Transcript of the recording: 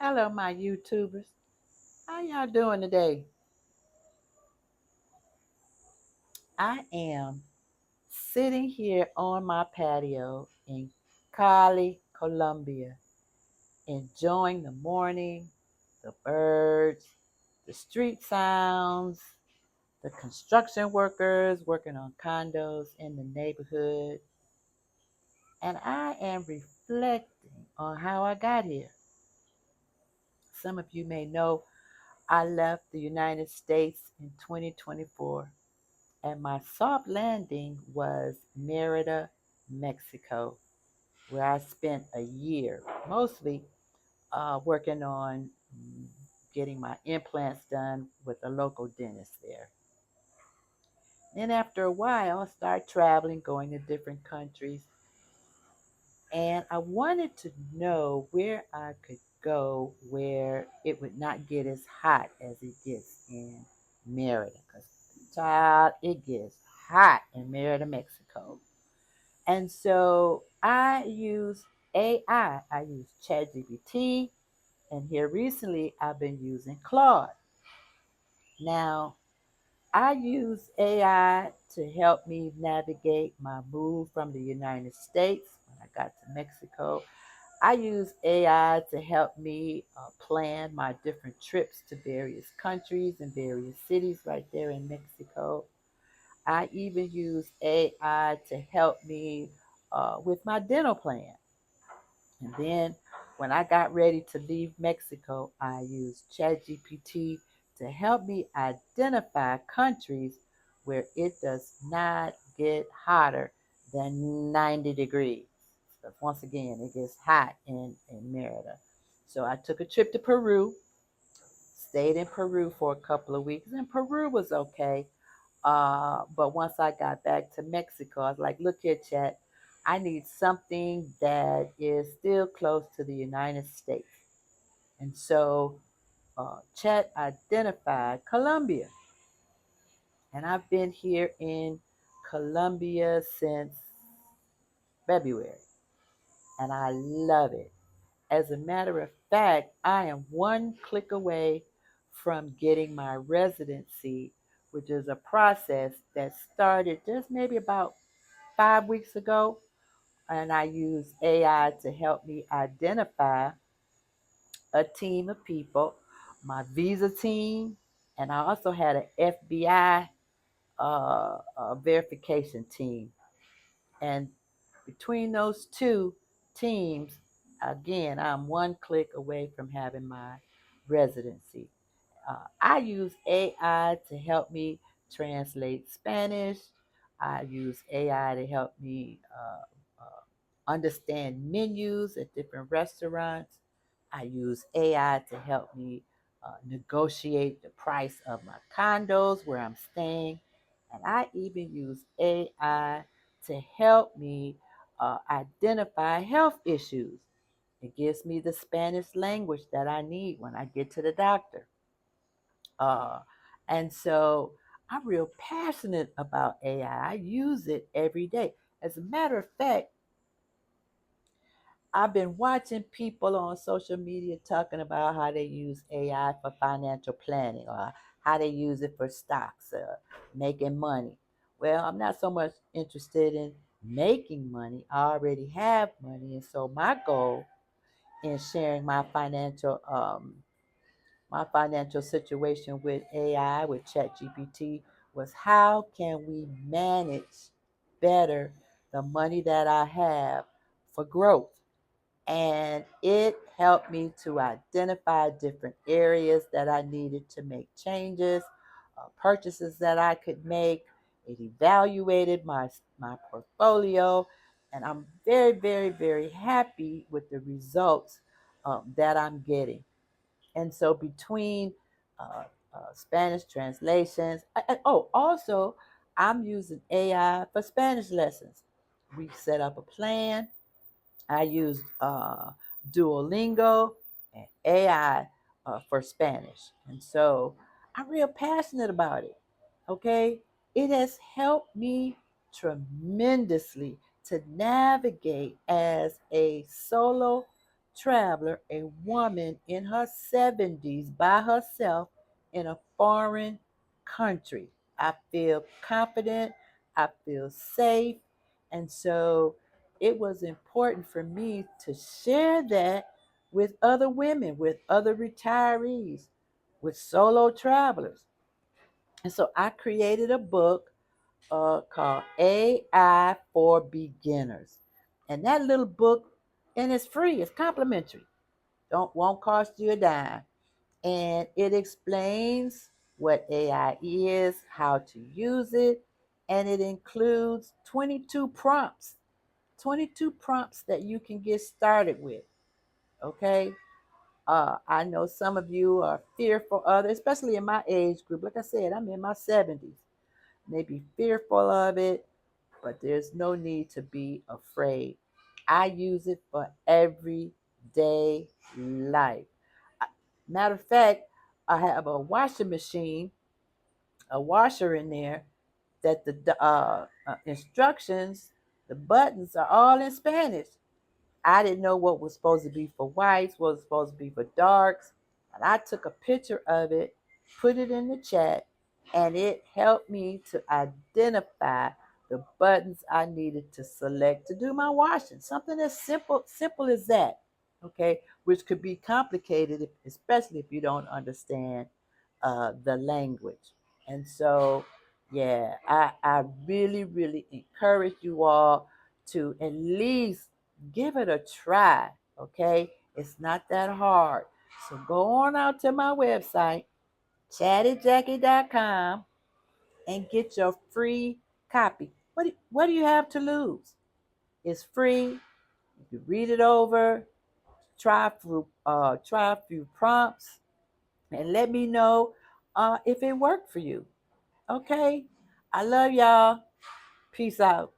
Hello, my YouTubers. How y'all doing today? I am sitting here on my patio in Cali, Colombia, enjoying the morning, the birds, the street sounds, the construction workers working on condos in the neighborhood, and I am reflecting on how I got here. Some of you may know I left the United States in 2024 and my soft landing was Merida, Mexico, where I spent a year, mostly working on getting my implants done with a local dentist there. Then after a while, I started traveling, going to different countries, and I wanted to know where I could go where it would not get as hot as it gets in Merida. Because, child, it gets hot in Merida, Mexico. And so I use AI. I use ChatGPT, and here recently I've been using Claude. Now, I use AI to help me navigate my move from the United States when I got to Mexico. I use AI to help me plan my different trips to various countries and various cities right there in Mexico. I even use AI to help me with my dental plan. And then when I got ready to leave Mexico, I used ChatGPT to help me identify countries where it does not get hotter than 90 degrees. Because once again, it gets hot in Merida. So I took a trip to Peru, stayed in Peru for a couple of weeks, and Peru was okay. But once I got back to Mexico, I was like, look here, Chat, I need something that is still close to the United States. And so Chat identified Colombia. And I've been here in Colombia since February, and I love it. As a matter of fact, I am one click away from getting my residency, which is a process that started just maybe about 5 weeks ago. And I use AI to help me identify a team of people, my visa team, and I also had an FBI verification team. And between those two teams, again, I'm one click away from having my residency. I use AI to help me translate Spanish. I use AI to help me understand menus at different restaurants. I use AI to help me negotiate the price of my condos where I'm staying. And I even use AI to help me identify health issues. It gives me the Spanish language that I need when I get to the doctor. Uh, and so I'm real passionate about AI. I use it every day. As a matter of fact, I've been watching people on social media talking about how they use AI for financial planning or how they use it for stocks, making money. Well, I'm not so much interested in making money. I already have money, and so my goal in sharing my financial situation with AI, with ChatGPT, was how can we manage better the money that I have for growth? And it helped me to identify different areas that I needed to make changes, purchases that I could make. It evaluated my portfolio, and I'm very, very, very happy with the results that I'm getting. And so between uh, Spanish translations, also I'm using AI for Spanish lessons. We set up a plan. I used Duolingo and AI for Spanish. And so I'm real passionate about it. Okay. It has helped me tremendously to navigate as a solo traveler, a woman in her 70s by herself in a foreign country. I feel confident, I feel safe, and so it was important for me to share that with other women, with other retirees, with solo travelers. And so I created a book called AI for Beginners. And that little book, and it's free, it's complimentary. Won't cost you a dime. And it explains what AI is, how to use it, and it includes 22 prompts. 22 prompts that you can get started with. Okay. I know some of you are fearful of it, especially in my age group. Like I said, I'm in my 70s. Maybe fearful of it, but there's no need to be afraid. I use it for everyday life. Matter of fact, I have a washing machine, a washer in there that the instructions, the buttons are all in Spanish. I didn't know what was supposed to be for whites, what was supposed to be for darks. And I took a picture of it, put it in the chat, and it helped me to identify the buttons I needed to select to do my washing. Something as simple as that. Okay, which could be complicated, especially if you don't understand the language. And so, yeah, I really, really encourage you all to at least give it a try. Okay, it's not that hard. So go on out to my website, chattyjackie.com, and get your free copy. What do you have to lose? It's free. You can read it over, try a few prompts, and let me know if it worked for you. Okay? I love y'all. Peace out.